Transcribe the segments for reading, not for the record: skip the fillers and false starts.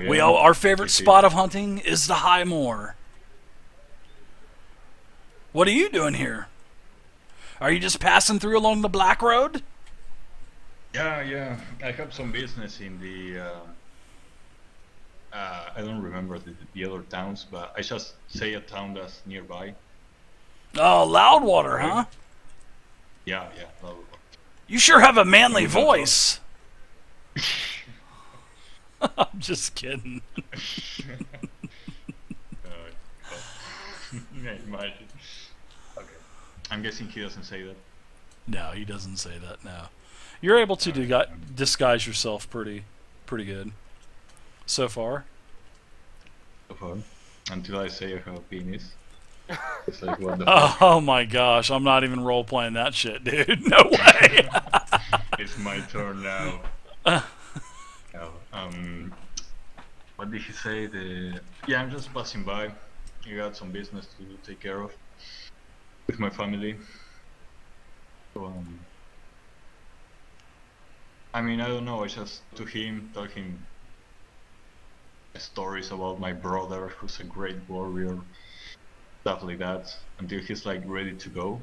Yeah, Our I favorite see spot that. of hunting is the High Moor. What are you doing here? Are you just passing through along the Black Road? Yeah, yeah. I have some business in the. I don't remember the other towns, but I just say a town that's nearby. Oh, Loudwater, Okay. huh? Yeah, yeah. Blah, blah, You sure have a manly maybe that's what. voice. I'm just kidding. uh, God. Yeah, imagine. Okay. I'm guessing he doesn't say that. No, he doesn't say that. No, you're able to Alright. disguise yourself pretty good so far. So far. Until I say I have a penis. It's like, what the fuck? Oh my gosh, I'm not even role playing that shit, dude. No way. It's my turn now. Oh, what did he say? Yeah, I'm just passing by. I got some business to take care of with my family. So, I mean, I don't know. I just to him, tell him stories about my brother, who's a great warrior, stuff like that, until he's like ready to go.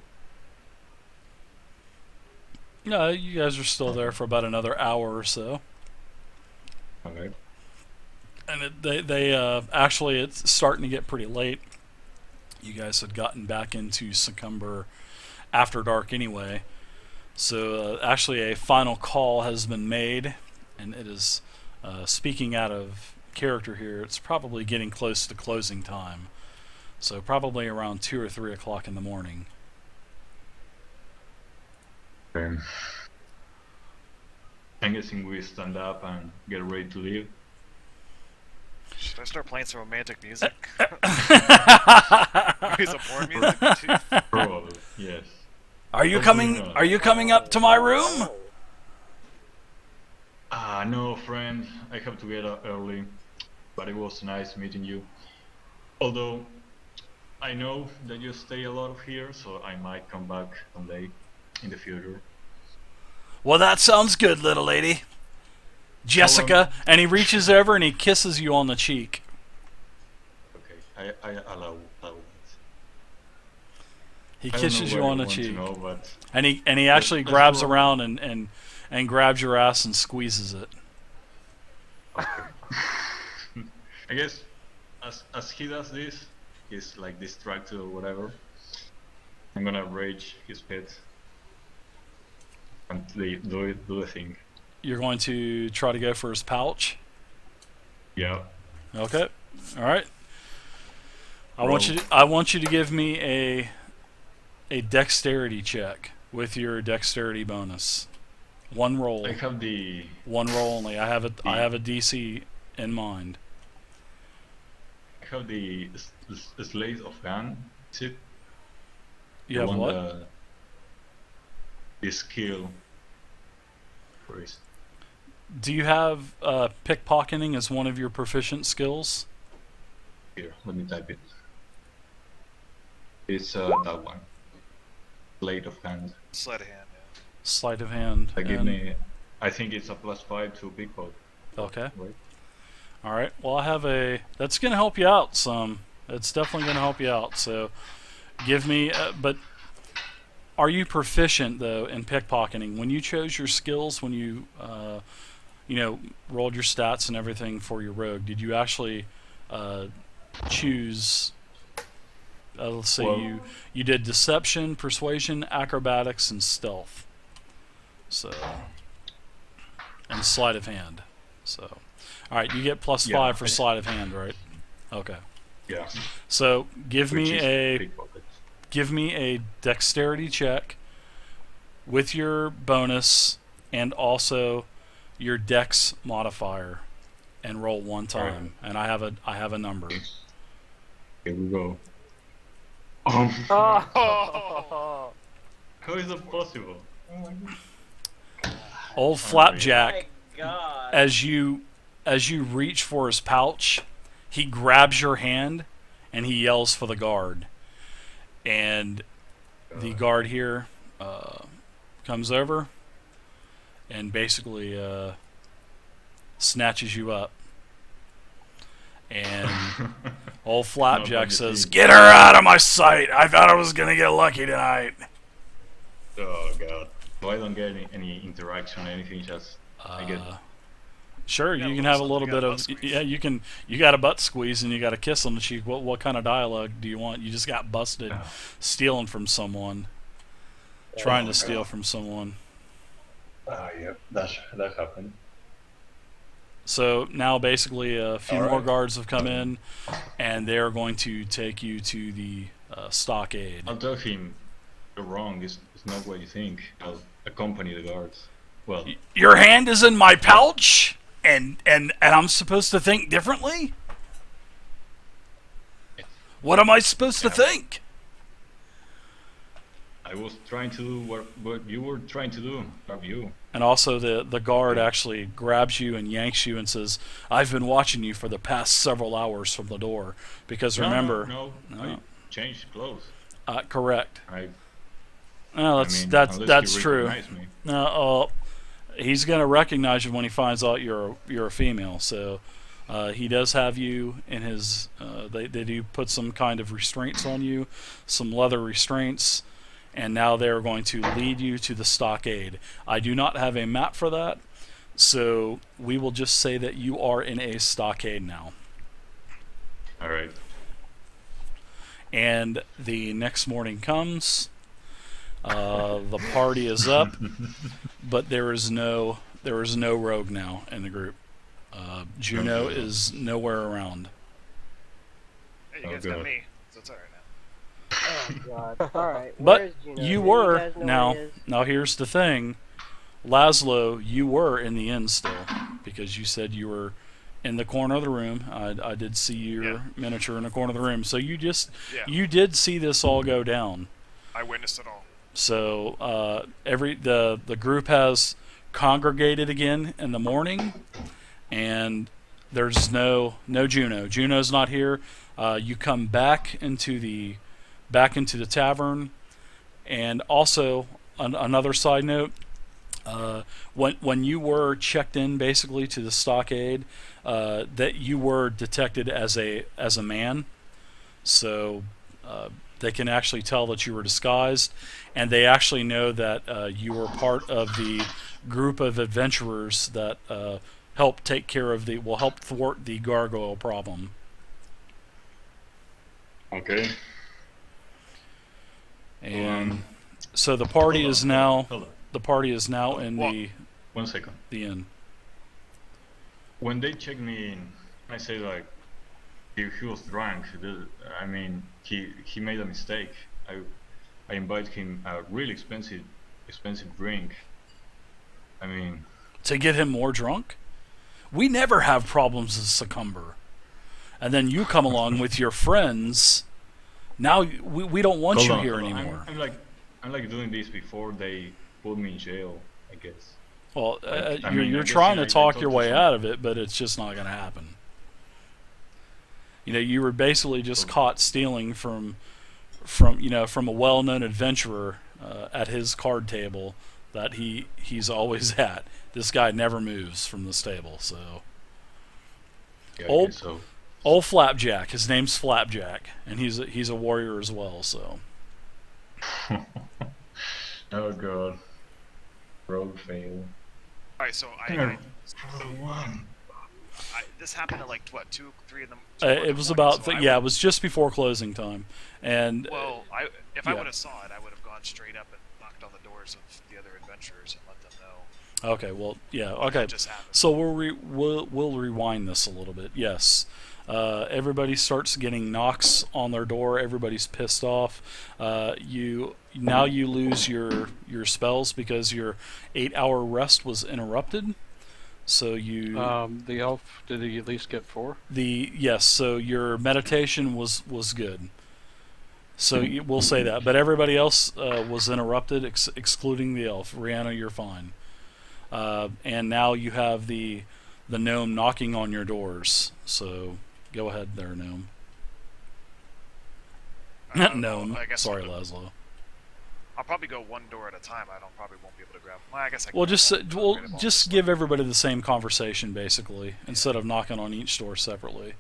No, you guys are still there Okay. for about another hour or so. Okay. And they actually, it's starting to get pretty late. You guys had gotten back into Succumber after dark anyway. So actually, a final call has been made, and it is speaking out of character here. It's probably getting close to closing time, so probably around 2 or 3 o'clock in the morning. Okay. I'm guessing we stand up and get ready to leave. Should I start playing some romantic music? Are Maybe some porn music too? Probably, yes. you Hopefully coming? not. Are you coming up to my room? No, friend. I have to get up early, but it was nice meeting you. Although I know that you stay a lot of here, so I might come back someday in the future. Well, that sounds good, little lady. How long? Jessica, and he reaches over and he kisses you on the cheek. Okay, I allow that. He I don't know kisses you what on you the want to cheek, know, but and he actually let's grabs go. around and grabs your ass and squeezes it. Okay. I guess as he does this, he's like distracted or whatever. I'm gonna rage his pet and do the thing. You're going to try to go for his pouch. Yeah. Okay. All right. Roll. I want you to give me a dexterity check with your dexterity bonus. One roll. I have the One roll only. I the have a DC in mind. I have the slate of hand. Is it You the have one what? that the skill? Where is Do you have pickpocketing as one of your proficient skills? here? Let me type it. It's that one. Slate of hand. Sleight of hand, yeah. Sleight of hand. That give And me. I think it's a +5 to big pot. okay. Right. All right. Well, I have a. That's going to help you out some. It's definitely going to help you out. So, give me. But are you proficient though in pickpocketing? When you chose your skills, when you rolled your stats and everything for your rogue, did you actually uh, choose? Let's say Well, you did deception, persuasion, acrobatics, and stealth. So and sleight of hand. So, all right, you get yeah. +5 for sleight of hand, right? Okay. Yeah. So Which is pickpocket. give me a dexterity check with your bonus and also your dex modifier, and roll one All right. time. And I have a number. Here we go. Oh! How is that possible? Old Unreal. Flapjack, God. as you reach for his pouch, he grabs your hand and he yells for the guard. And the guard here comes over and basically snatches you up And old Flapjack Not says, magazine. "Get her out of my sight! I thought I was gonna get lucky tonight." Oh god. So I don't get any interaction or anything, just I get Sure, You got you a can little have a something, little you got bit a of butt squeeze. yeah. You got a butt squeeze and you got a kiss on the cheek. What kind of dialogue do you want? You just got busted stealing from someone, trying to steal from someone. yeah, that happened. So now basically a few more Alright. guards have come in, and they're going to take you to the stockade. I'll tell him you're wrong, it's not what you think. I'll accompany the guards. Well, Your hand is in my pouch, and I'm supposed to think differently? What am I supposed to think? I was trying to do what you were trying to do, not you. And also the guard actually grabs you and yanks you and says, "I've been watching you for the past several hours from the door." Because remember, No, I changed clothes. Correct. I No, I mean, that's unless you true. recognize me. No, he's gonna recognize you when he finds out you're a female. So he does have you in his. They do put some kind of restraints on you, some leather restraints, and now they're going to lead you to the stockade. I do not have a map for that, so we will just say that you are in a stockade now. All right. And the next morning comes. The party is up, but there is no rogue now in the group. Juno is nowhere around. Hey, you Oh, guys got God. me, so it's alright now. Oh God. All right. But Where's Juno? you Do were guys know now. where he is? Now here's the thing, Laszlo. You were in the inn still because you said you were in the corner of the room. I did see your Yeah. miniature in the corner of the room. So you Yeah. you did see this all go down. I witnessed it all. So the group has congregated again in the morning, and there's no Juno. Juno's not here. You come back into the tavern, and also another side note. When you were checked in basically to the stockade, that you were detected as a man, so they can actually tell that you were disguised, and they actually know that you were part of the group of adventurers that help help thwart the gargoyle problem. Okay. And so the party is now Hold on. the party is now in Well- the 1 second. inn. When they check me in, I say like, he was drunk. I mean, he made a mistake. I invited him a really expensive drink. I mean, To get him more drunk? We never have problems with Succumber. And then you come along with your friends. Now we don't want hold you on, here hold on. anymore. I'm like doing this before they put me in jail, I guess. Well, I mean, you're I guess, trying yeah, to I talk told your you way some- out of it, but it's just not going to happen. You were basically just caught stealing from a well-known adventurer at his card table that he's always at. This guy never moves from this table. So Yeah, I Old- guess so. old Flapjack, his name's Flapjack, and he's a warrior as well. So Oh god. Rogue fail. Alright, so this happened at like what, 2, 3 in the. 2 it was about it was just before closing time, and Well, if I yeah. would have saw it, I would have gone straight up and knocked on the doors of the other adventurers and let them know. okay, well, yeah, okay. That just happened. So we'll rewind this a little bit. Yes, everybody starts getting knocks on their door. Everybody's pissed off. You lose your spells because your 8-hour rest was interrupted. So you The elf, did he at least get 4? yes. So your meditation was good. So we'll say that, but everybody else was interrupted, excluding the elf. Rihanna, you're fine. And now you have the gnome knocking on your doors. So go ahead there, gnome. Not gnome. I guess Sorry, Laszlo. I'll probably go one door at a time. Probably won't be able to grab. Well, I guess I can. Well, grab just one door, well, get them all just this give way. everybody the same conversation basically, instead of knocking on each door separately.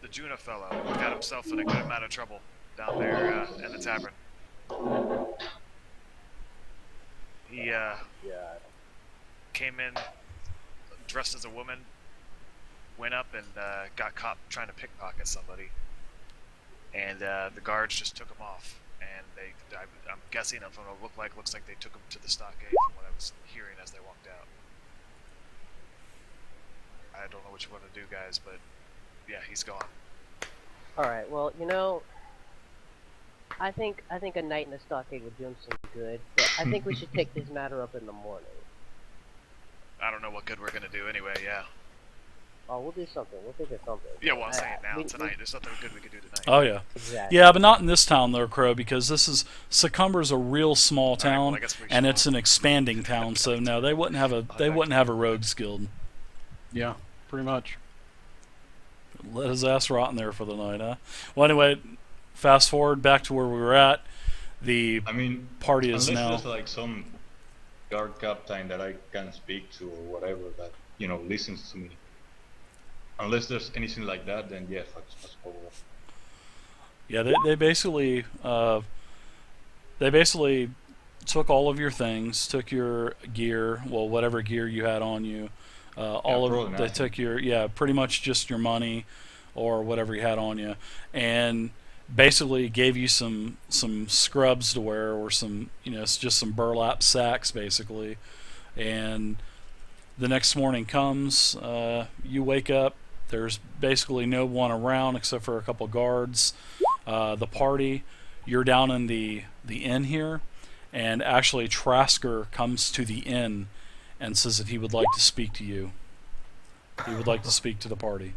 the Juna fellow got himself in a good amount of trouble down there in the tavern. He Yeah. came in dressed as a woman, went up and got caught trying to pickpocket somebody, and the guards just took him off. And I'm guessing from what it looks like they took him to the stockade from what I was hearing as they walked out. I don't know what you want to do, guys, but yeah, he's gone. All right. Well, I think a night in the stockade would do him some good, but I think we should take this matter up in the morning. I don't know what good we're gonna do anyway. Yeah. Oh, we'll do something. We'll think of something. Yeah. Well, I'm saying now we- tonight. There's nothing good we could do tonight. Oh yeah. Exactly. Yeah, but not in this town though, Crow, because this is Succumber's a real small right, well, town, I guess we and should- it's an expanding town. So no, they wouldn't have a rogues guild. Yeah, pretty much. Let his ass rot in there for the night, huh? Well, anyway, fast forward back to where we were at. The I mean, party is unless now. there's like some guard captain that I can speak to or whatever that listens to me. Unless there's anything like that, then yes, let's go. Yeah, they basically took all of your things, took your gear, well, whatever gear you had on you, probably they not. took your pretty much just your money or whatever you had on you, and basically gave you some scrubs to wear or some it's just some burlap sacks basically, and the next morning comes, you wake up. There's basically no one around except for a couple guards. The party, you're down in the inn here, and actually Trasker comes to the inn and says that he would like to speak to you. He would like to speak to the party.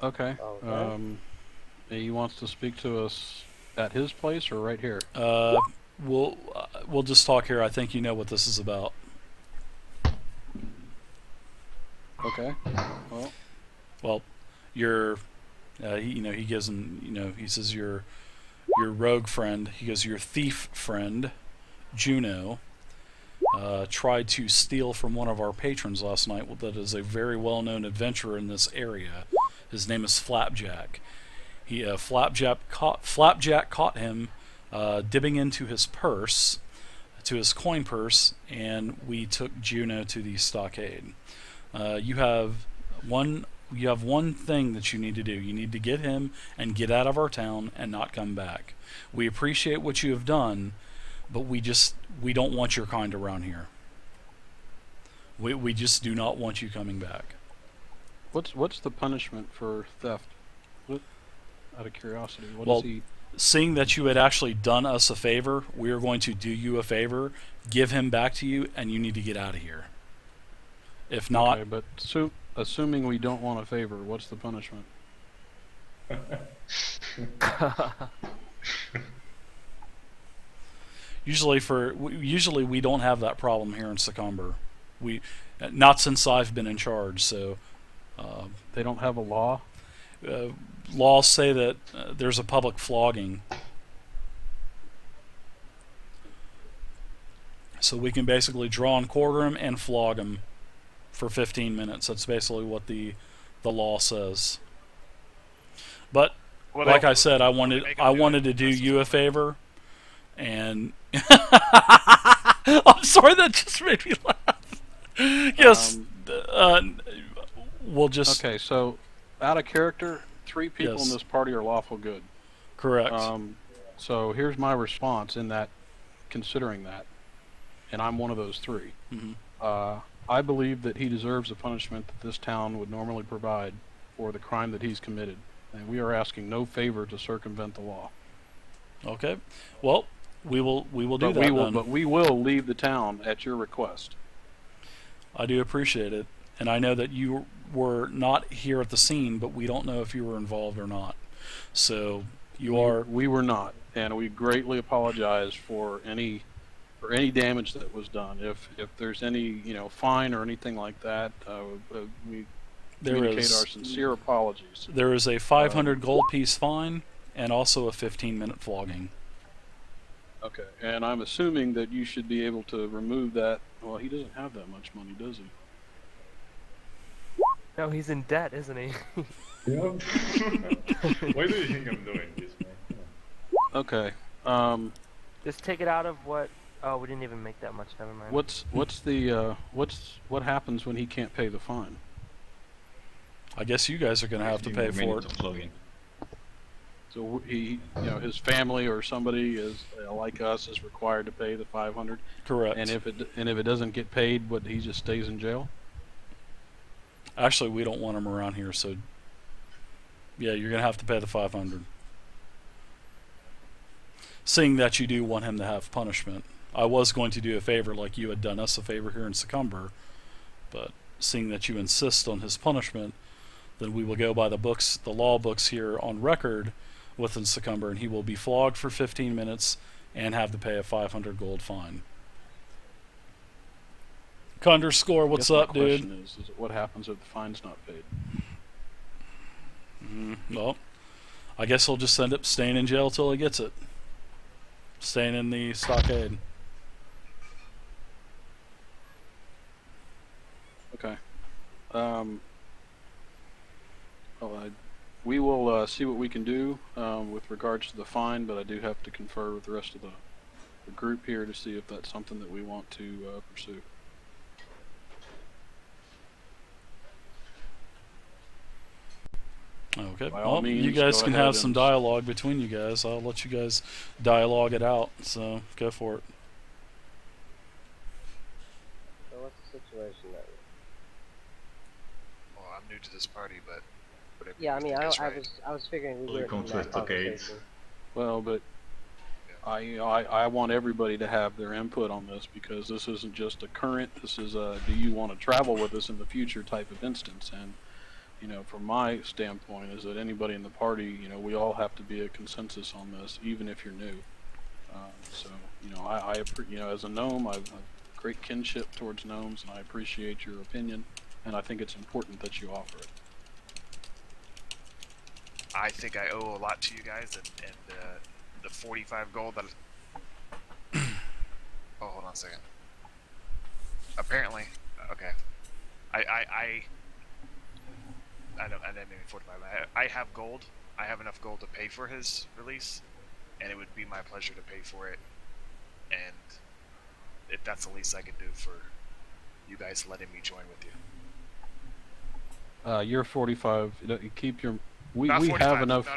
Okay. Okay. He wants to speak to us at his place or right here? We'll just talk here. I think you know what this is about. Okay. Well, your he gives him, he says your rogue friend, he goes, your thief friend, Juno, tried to steal from one of our patrons last night. Well, that is a very well-known adventurer in this area. His name is Flapjack. Flapjack caught him dipping into his purse, to his coin purse, and we took Juno to the stockade. You have one thing that you need to do. You need to get him and get out of our town and not come back. We appreciate what you have done, but we don't want your kind around here. We just do not want you coming back. What's the punishment for theft? Out of curiosity, what Well, is he? Seeing that you had actually done us a favor, we are going to do you a favor, give him back to you, and you need to get out of here. If not, Okay, but assuming we don't want a favor, what's the punishment? usually we don't have that problem here in Succumber. Not since I've been in charge. So They don't have a law? laws say that there's a public flogging. So we can basically draw and quarter him and flog him for 15 minutes. That's basically what the law says. But Well, like they- I said, I they wanted make 'em do it. to do That's you a just- favor, and I'm sorry, that just made me laugh. Yes, we'll just Okay, so out of character, 3 people Yes. in this party are lawful good. correct. So here's my response in that, considering that, and I'm one of those 3. Mhm. I believe that he deserves the punishment that this town would normally provide for the crime that he's committed, and we are asking no favor to circumvent the law. Okay, well, we will do But that then. we will leave the town at your request. I do appreciate it, and I know that you were not here at the scene, but we don't know if you were involved or not. So you are. We were not, and we greatly apologize for any damage that was done. If there's any fine or anything like that, we There communicate is our sincere apologies. there is a 500 gold piece fine and also a 15-minute flogging. Okay, and I'm assuming that you should be able to remove that. Well, he doesn't have that much money, does he? No, he's in debt, isn't he? Yeah. Why do you think I'm doing this, man? Come on. Okay. Just take it out of what? Oh, we didn't even make that much. Never mind. What happens when he can't pay the fine? I guess you guys are going to have to 15 pay more for minutes it. of logging. So he, his family or somebody is like us is required to pay the 500. Correct. And if it doesn't get paid, what, he just stays in jail? Actually, we don't want him around here, so yeah, you're going to have to pay the 500. Seeing that you do want him to have punishment. I was going to do a favor like you had done us a favor here in Succumber, but seeing that you insist on his punishment, then we will go by the books, the law books here on record within Succumber, and he will be flogged for 15 minutes and have to pay a 500 gold fine. Condor what's up, dude? The question is what happens if the fine's not paid? Well, I guess he'll just end up staying in jail till he gets it. Staying in the stockade. Okay. We will see what we can do with regards to the fine, but I do have to confer with the rest of the group here to see if that's something that we want to pursue. Okay. By all Well, means, you guys go can ahead have some and- dialogue between you guys. I'll let you guys dialogue it out. So go for it. So what's the situation then? Well, I'm new to this party, but whatever Yeah, I you mean, think is right. I was figuring we Welcome were to in that Stockade. conversation. Well, but I want everybody to have their input on this because this isn't just a current. This is a do you want to travel with us in the future type of instance. And from my standpoint, is that anybody in the party, we all have to be a consensus on this, even if you're new. So as a gnome, I've great kinship towards gnomes, and I appreciate your opinion, and I think it's important that you offer it. I think I owe a lot to you guys, and the 45 gold that. Oh, hold on a second. Apparently, okay. I didn't mean 45. I have gold. I have enough gold to pay for his release, and it would be my pleasure to pay for it. And if that's the least I can do for you guys letting me join with you. You're 45. Keep your. We Not 45. have enough. No,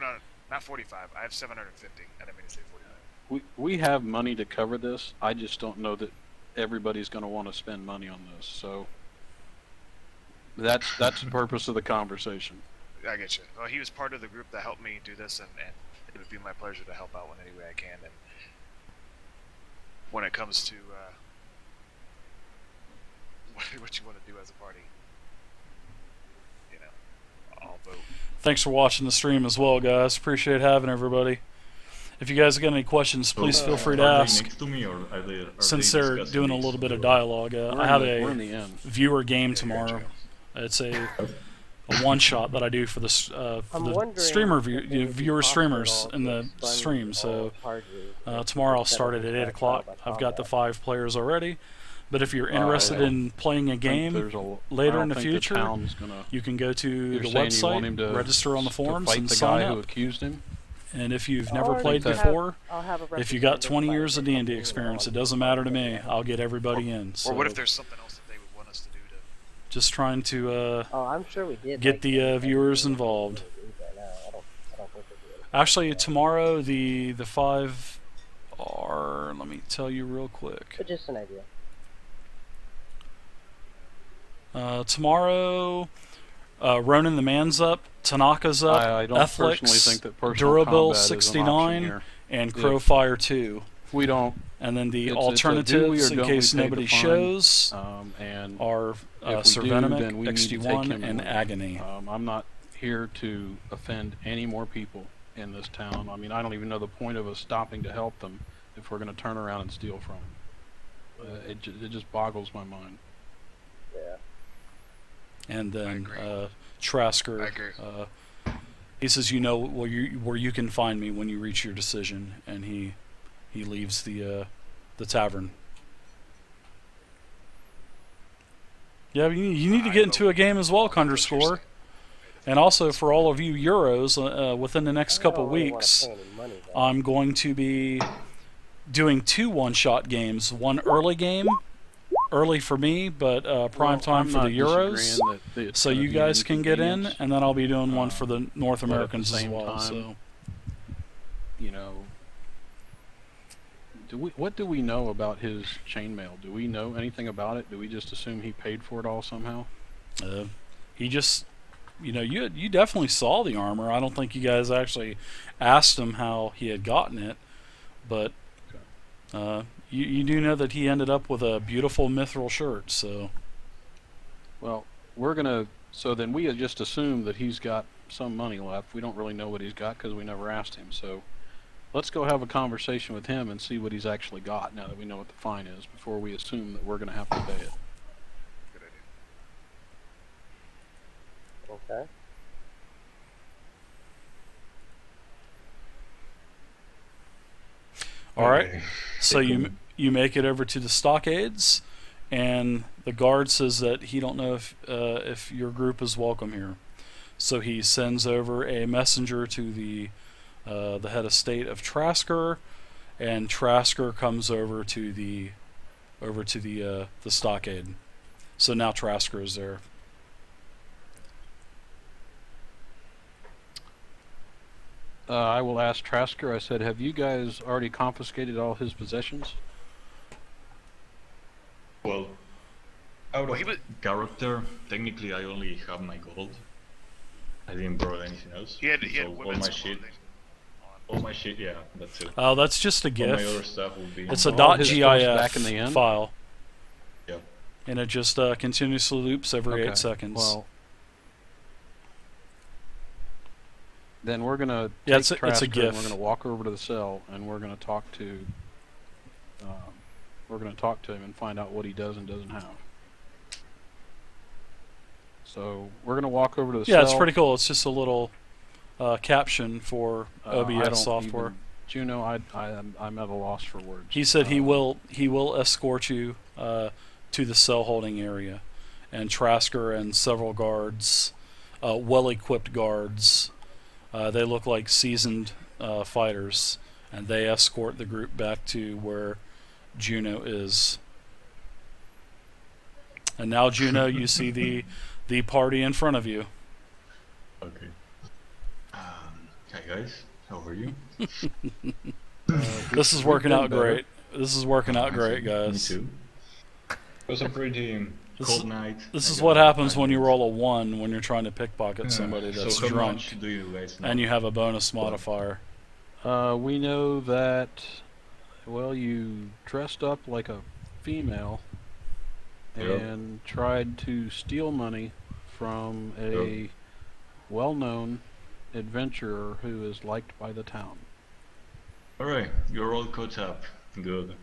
not 45. I have 750. I didn't mean to say 45. We have money to cover this. I just don't know that everybody's going to want to spend money on this. So that's the purpose of the conversation. I get you. Well, he was part of the group that helped me do this, and it would be my pleasure to help out in any way I can. And when it comes to what you want to do as a party, I'll vote. Thanks for watching the stream as well, guys. Appreciate having everybody. If you guys got any questions, please feel free to Are they ask. next to me, or are they, Since they they're discussing doing a this? little bit of dialogue, I have We're in a the end. viewer game Yeah, tomorrow. gotcha. It's a one shot that I do for the I'm the wondering streamer if it would be viewer streamers possible in to the expand stream. all So parties tomorrow I'll instead start of it at 8 like o'clock. combat I've got the combat. 5 players already. But if you're interested I in playing a game later in the future, you can go to You're the saying you want him website, to register on the forums, fight and the sign guy who up. accused him. And if you've I'll never already played have- before, I'll have a if you got 20 representative years of fight D&D the experience, it company doesn't matter to me. I'll get everybody in. So Or what if there's something else that they would want us to do to? just trying to Oh, I'm sure we did. get like, the everything viewers we involved. did right now. I don't think we did. Actually, tomorrow the 5 are. Let me tell you real quick. But just an idea. Tomorrow, Ronan the Man's up, Tanaka's up, I don't personally Ethlix, think that personal Durabil combat is an 69, option here. and If- Crowfire 2. If we don't, And then the It's a do we or alternatives, in don't we case pay the nobody fine? shows, and are if we do, Cervenomic, then we need to take XG1, him and away. Agony. I'm not here to offend any more people in this town. I mean, I don't even know the point of us stopping to help them if we're going to turn around and steal from them. It just boggles my mind. Yeah. And then agree. Trasker, I agree. he says, you know where you can find me when you reach your decision, and he leaves the tavern. Yeah, you need to I get into vote a game as well, what you're Underscore. saying. And also for all of you Euros, within the next I couple don't really weeks, want to pay any money, though. I'm going to be doing 2 one-shot games. One early game, early for me, but prime Well, time I'm for the not Euros. disagreeing that it's So gonna you be an guys can get in, inconvenience, and then I'll be doing one for the North but at the Americans as same well. time, So you know, what do we know about his chainmail? Do we know anything about it? Do we just assume he paid for it all somehow? he just, you definitely saw the armor. I don't think you guys actually asked him how he had gotten it, but you do know that he ended up with a beautiful mithril shirt. So Well, so then we just assume that he's got some money left. We don't really know what he's got because we never asked him. So let's go have a conversation with him and see what he's actually got now that we know what the fine is before we assume that we're going to have to pay it. Good idea. Okay. all right. Okay. So you make it over to the stockades, and the guard says that he don't know if your group is welcome here. So he sends over a messenger to the head of state of Trasker, and Trasker comes over to the stockade. So now Trasker is there. I will ask Trasker. I said, have you guys already confiscated all his possessions? Well, out Well, of he was- character, technically I only have my gold. I didn't borrow anything else. He had So all women's my shit, clothing all my shit, yeah, that's it. Oh, that's just a All my other GIF. stuff will be. It's a All his stuff's .gif back in the end? file, Yep. and it just continuously loops every 8 seconds. Well, then we're gonna Yeah, take it's a Trasker GIF. and we're gonna walk over to the cell and we're gonna talk to him and find out what he does and doesn't have. So we're gonna walk over to the cell. Yeah, it's pretty cool. It's just a little caption for I OBS don't software. even- Juno, I'm at a loss for words. He said he will escort you to the cell holding area, and Trasker and several guards, well-equipped guards. They look like seasoned fighters, and they escort the group back to where Juno is. And now, Juno, you see the party in front of you. Okay. Hi guys, how are you? This is working out great. This is working out great, Me guys. too. It was a pretty This cold is- night. This I is got what happens when you diamonds. roll a 1 when you're trying to pickpocket somebody that's so how drunk, much do you guys know? and you have a bonus modifier. We know that, well, you dressed up like a female Yep. and tried to steal money from a well-known adventurer who is liked by the town. Alright, you're all caught up. Good.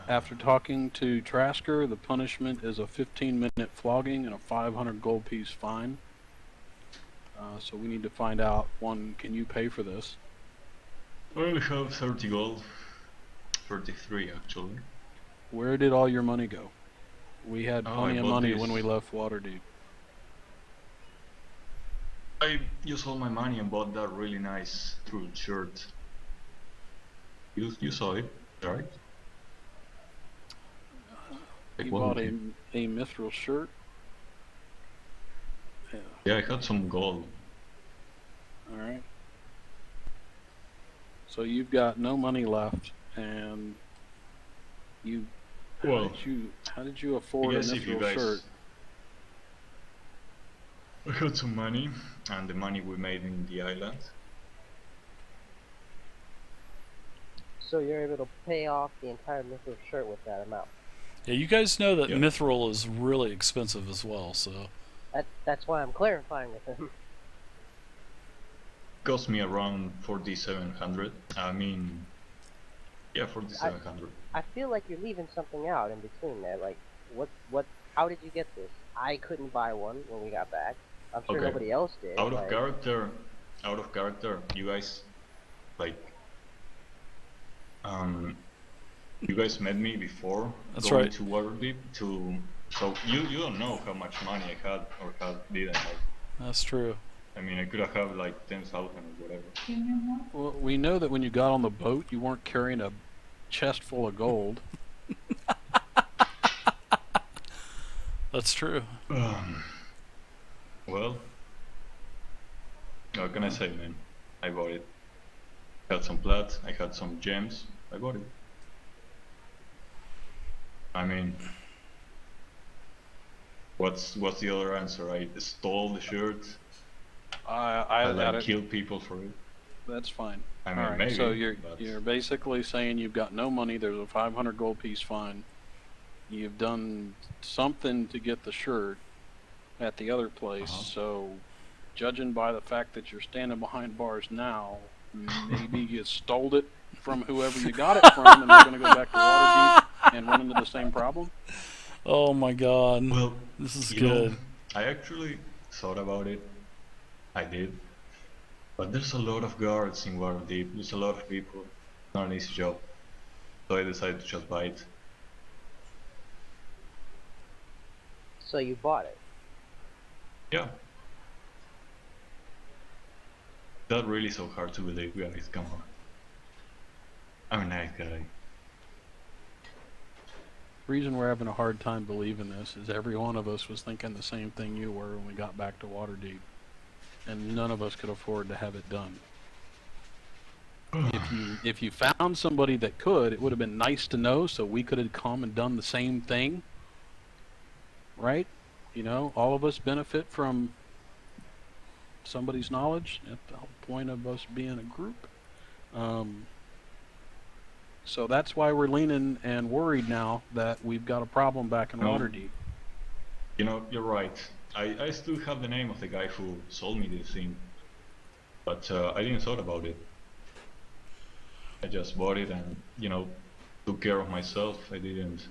After talking to Trasker, the punishment is a 15-minute flogging and a 500 gold piece fine. So we need to find out, one, can you pay for this? I only have 30 gold. 33 actually. Where did all your money go? We had Oh, plenty I of bought money this. when we left Waterdeep. I used all my money and bought that really nice truth shirt. You saw it, right? Like, You what bought would a mithril shirt? Yeah, Yeah, I had some gold. alright. So you've got no money left, and you... Well, how did you afford a I guess if you mithril guys... shirt? I had some money, and the money we made in the island. So you're able to pay off the entire mithril shirt with that amount. Yeah, you guys know that Yeah. mithril is really expensive as well, so That's why I'm clarifying with him. Cost me around 4,700. I mean, yeah, 4,700. I feel like you're leaving something out in between there. Like, how did you get this? I couldn't buy one when we got back. I'm sure Okay. nobody else did. Out of like- character, you guys, like, You guys met me before That's going right. to Waterdeep so you don't know how much money I had or didn't have. That's true. I mean, I could have had like 10,000 or whatever. Well, we know that when you got on the boat, you weren't carrying a chest full of gold. That's true. Well, what can I say, man? I bought it. Had some plat, I had some gems, I bought it. I mean, what's the other answer? I stole the shirt. I like killed people for it. That's fine. I mean, All right. maybe. So you're but basically saying you've got no money. There's a 500 gold piece fine. You've done something to get the shirt at the other place. Uh-huh. So, judging by the fact that you're standing behind bars now, maybe you stole it from whoever you got it from, and you're going to go back to Waterdeep and run into the same problem. Oh my God. Well, This is you know, good. I actually thought about it. I did. But there's a lot of guards in Waterdeep. There's a lot of people. Not an easy job. So I decided to just buy it. So you bought it. Yeah. That really so hard to believe, guys. Come on. I'm a nice guy. The reason we're having a hard time believing this is every one of us was thinking the same thing you were when we got back to Waterdeep, and none of us could afford to have it done. If you found somebody that could, it would have been nice to know, so we could have come and done the same thing, right? You know, all of us benefit from somebody's knowledge. At the whole point of us being a group. So that's why we're leaning and worried now that we've got a problem back in No. Waterdeep. You know, you're right. I still have the name of the guy who sold me this thing. But I didn't thought about it. I just bought it and, you know, took care of myself. I didn't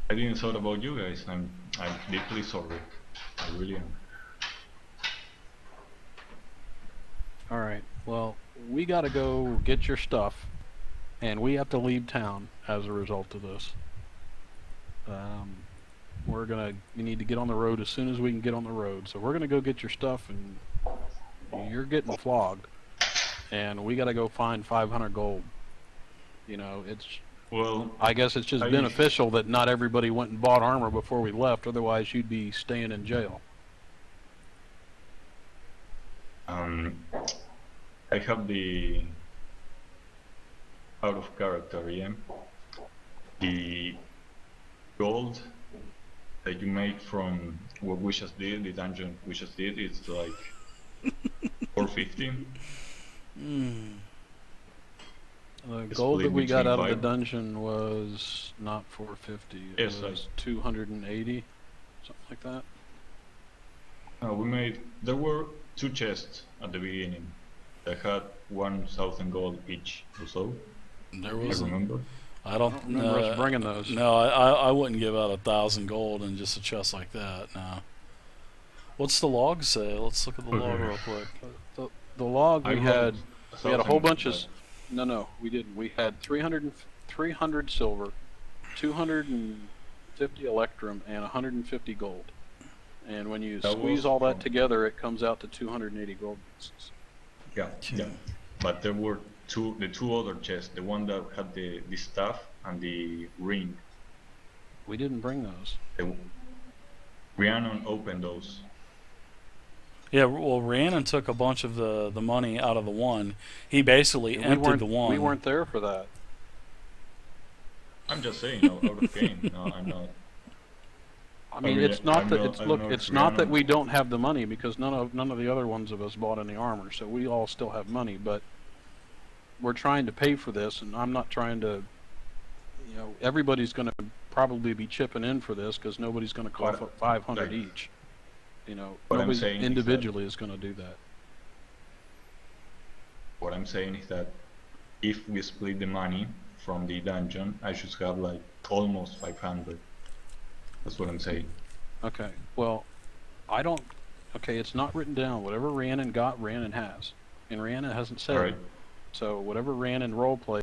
thought about you guys. I'm deeply sorry. I really am. All right. Well, we got to go get your stuff, and we have to leave town as a result of this. We need to get on the road as soon as we can get on the road. So we're gonna go get your stuff, and you're getting flogged, and we got to go find 500 gold. You know, Well, I guess it's just beneficial that not everybody went and bought armor before we left. Otherwise, you'd be staying in jail. I have the out of character, yeah. The gold that you made from what we just did, the dungeon we just did, it's like 450. The It's gold that split we got between out of the five. dungeon was not 450. It Yes, was 280, something like that. There were 2 chests at the beginning that had 1,000 gold each or so. There I was. remember. I I don't don't remember us bringing those. No, I wouldn't give out 1,000 gold in just a chest like that. No. What's the log say? Let's look at the log real quick. The log I we wrote had a whole 1,000, bunch of but no, we didn't. We had 300 silver, 250 electrum, and 150 gold. And when you That squeeze was all that from- together, it comes out to 280 gold pieces. Yeah, yeah. But there were the 2 other chests, the one that had the staff and the ring. We didn't bring those. Rhiannon opened those. Yeah, well, Rhiannon took a bunch of the money out of the one. He basically We emptied weren't, the one. we weren't there for that. I'm just saying, out of game. No, I'm not. I mean, mean, it's not I'm that not- it's I'm look. not It's not that Rhiannon. we don't have the money because none of the other ones of us bought any armor, so we all still have money. But we're trying to pay for this, and I'm not trying to. You know, everybody's going to probably be chipping in for this because nobody's going to cough What- up 500 like- each. You know, What I'm nobody saying is that- individually is going to do that. What I'm saying is that if we split the money from the dungeon, I should have like almost 500. That's what I'm saying. Okay. Well, I don't. Okay, it's not written down. Whatever Rhiannon got, Rhiannon has, and Rhiannon hasn't said. All right. So whatever Rhiannon roleplay